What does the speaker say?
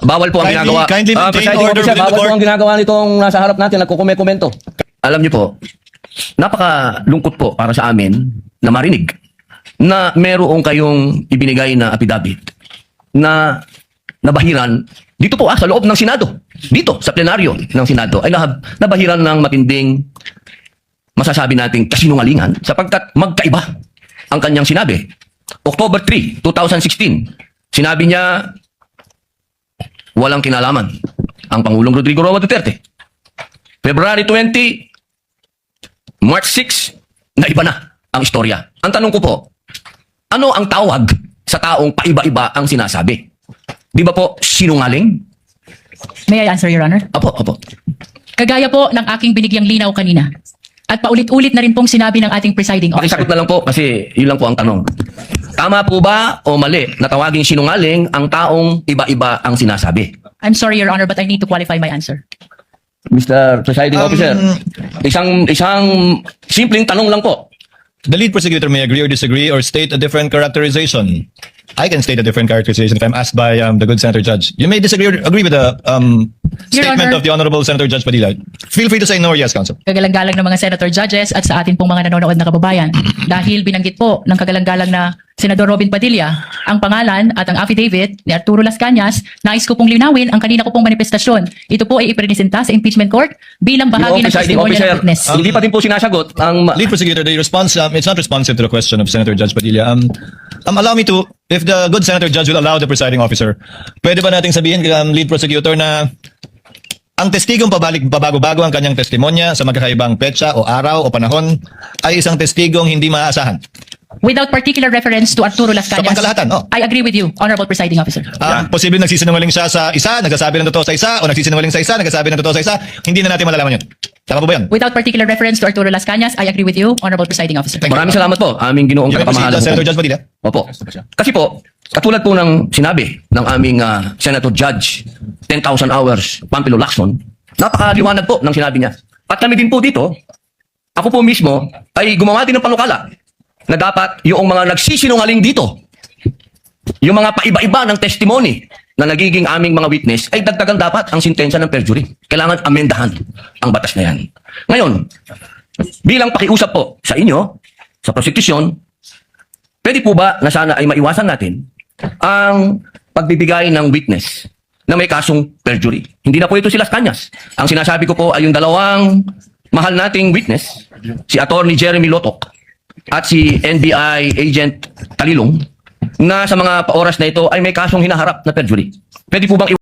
Bawal po ang ginagawa. Kindly maintain Presiding order officer, within the bawal po court. ang ginagawa nitong nasa harap natin, nagkukomento. Alam niyo po, napakalungkot po para sa amin na marinig na meron kayong ibinigay na affidavit na nabahiran dito po sa loob ng Senado. Dito, sa plenaryo ng Senado ay nabahiran ng matinding masasabi nating kasinungalingan sapagkat magkaiba ang kanyang sinabi. October 3, 2016, sinabi niya walang kinalaman ang Pangulong Rodrigo Roa Duterte. February 20, March 6, na iba na ang istorya. Ang tanong ko po, ano ang tawag sa taong paiba-iba ang sinasabi? Di ba po sinungaling? May I answer, Your Honor? Opo. Kagaya po ng aking binigyang linaw kanina. At paulit-ulit na rin pong sinabi ng ating presiding officer. Pakisagot na lang po kasi yun lang po ang tanong. Tama po ba o mali na tawaging sinungaling ang taong iba-iba ang sinasabi? I'm sorry, Your Honor, but I need to qualify my answer. Mr. Presiding Officer, isang simpleng tanong lang po. The lead prosecutor may agree or disagree or state a different characterization. I can state a different characterization if I'm asked by the good Senator Judge. You may disagree or agree with the statement Honor. of the Honorable Senator Judge Padilla. Feel free to say no or yes, Counsel. Kagalang-galang ng mga senator judges at sa atin pong mga nanonood na kababayan. Dahil binanggit po ng kagalang-galang na Senador Robin Padilla ang pangalan at ang affidavit ni Arturo Las Cañas, nais ko pong linawin ang kanina ko pong manifestasyon. Ito po ay ipresenta sa impeachment court bilang bahagi ng Presiding testimonya Officer, ng witness. hindi pa din po sinasagot ang... Lead prosecutor, the response, it's not responsive to the question of Senator Judge Padilla. Allow me to, if the good Senator Judge will allow the presiding officer, pwede ba nating sabihin, lead prosecutor, na ang testigong pabago-bago ang kanyang testimonya sa magkakaibang petsa o araw o panahon ay isang testigong hindi maaasahan. Without particular reference to Arturo Las Sa Cañas, pangkalahatan, I agree with you, Honorable Presiding Officer. Posibleng nagsisinungaling siya sa isa, nagsasabi ng totoo sa isa, o nagsisinungaling sa isa, nagsasabi ng totoo sa isa, hindi na natin malalaman yun. Tama po ba yun? Without particular reference to Arturo Las Cañas, I agree with you, Honorable Presiding Officer. Thank you. Maraming salamat po, aming ginoong You may proceed, kapamahalan. Senator Judge Padilla. Opo. Kasi po, katulad po ng sinabi ng aming Senator Judge, 10,000 hours, Pampilo Lacson, napakaliwanag po ng sinabi niya. At kami din po dito, ako po mismo ay gumawa din ng panukala na dapat yung mga nagsisinungaling dito, yung mga paiba-iba ng testimony na nagiging aming mga witness, ay dagdagan dapat ang sintensya ng perjury. Kailangan amendahan ang batas na yan. Ngayon, bilang pakiusap po sa inyo, sa prosecution, pwede po ba na sana ay maiwasan natin ang pagbibigay ng witness na may kasong perjury? Hindi na po ito si Las Cañas. Ang sinasabi ko po ay yung dalawang mahal nating witness, si Attorney Jeremy Lotok at si NBI Agent Talilong, na sa mga oras na ito ay may kasong hinaharap na perjury. Pwede po bang